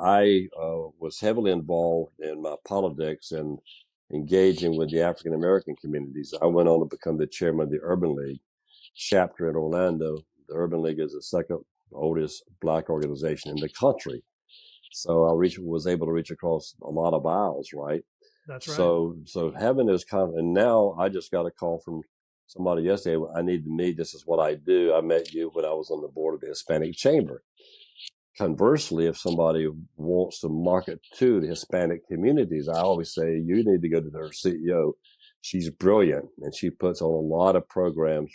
I was heavily involved in my politics and engaging with the African American communities. I went on to become the chairman of the Urban League chapter in Orlando. The Urban League is the second oldest Black organization in the country. So was able to reach across a lot of aisles, right? That's right. So having those and now I just got a call from somebody yesterday. I need to meet. This is what I do. I met you when I was on the board of the Hispanic Chamber. Conversely, if somebody wants to market to the Hispanic communities, I always say you need to go to their CEO. She's brilliant, and she puts on a lot of programs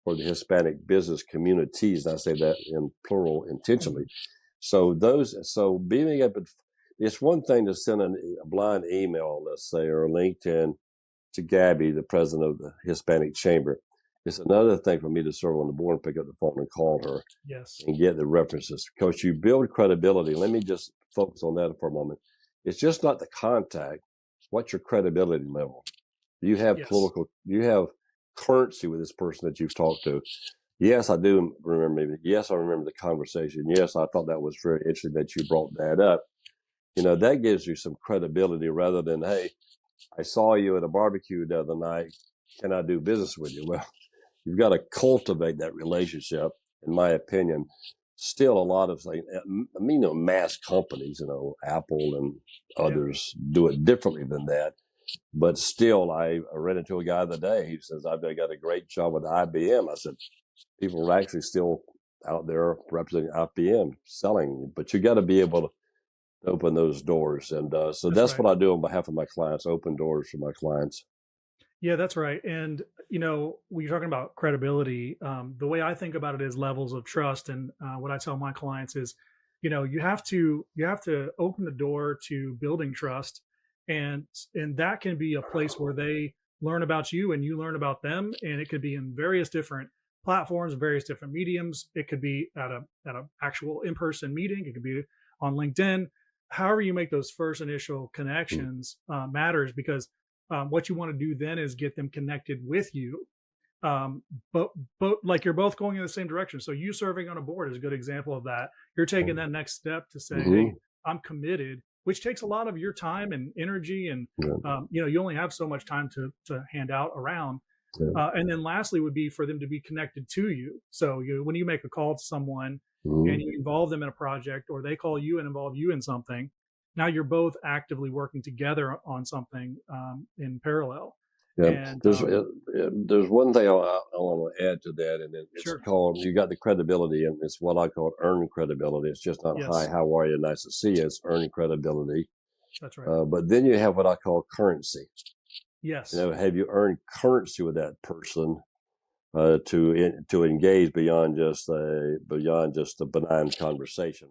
for the Hispanic business communities. And I say that in plural intentionally. So being able, it's one thing to send a blind email, let's say, or a LinkedIn to Gabby, the president of the Hispanic Chamber. It's another thing for me to serve on the board and pick up the phone and call her Yes. and get the references. Coach, you build credibility. Let me just focus on that for a moment. It's just not the contact. What's your credibility level? Do you have Yes. do you have currency with this person that you've talked to? Yes, I do remember. Yes, I remember the conversation. Yes, I thought that was very interesting that you brought that up. That gives you some credibility rather than, hey, I saw you at a barbecue the other night. Can I do business with you? Well, you've got to cultivate that relationship, in my opinion. Still, a lot of mass companies, Apple and others do it differently than that. But still, I ran into a guy the other day. He says, I've got a great job with IBM. I said, people are actually still out there representing IBM selling, but you got to be able to open those doors. And so That's that's right. what I do on behalf of my clients, open doors for my clients. Yeah, that's right. And when you're talking about credibility, the way I think about it is levels of trust. And what I tell my clients is, you have to open the door to building trust, and that can be a place where they learn about you and you learn about them, and it could be in various different platforms, various different mediums. It could be at a actual in person meeting. It could be on LinkedIn. However, you make those first initial Mm. connections matters because what you want to do then is get them connected with you. But like you're both going in the same direction. So you serving on a board is a good example of that. You're taking that next step to say, hey, Mm-hmm. I'm committed, which takes a lot of your time and energy. And, Yeah. you only have so much time to hand out around. Yeah. And then lastly would be for them to be connected to you. So when you make a call to someone and Mm-hmm. you involve them in a project, or they call you and involve you in something, now you're both actively working together on something in parallel. Yeah, And there's one thing I want to add to that, and it's sure. called, you got the credibility, and it's what I call earned credibility. It's just not hi, Yes, how are you, nice to see you. It's earned credibility. that's right. But then you have what I call currency. Yes. Have you earned currency with that person to engage beyond just a benign conversation?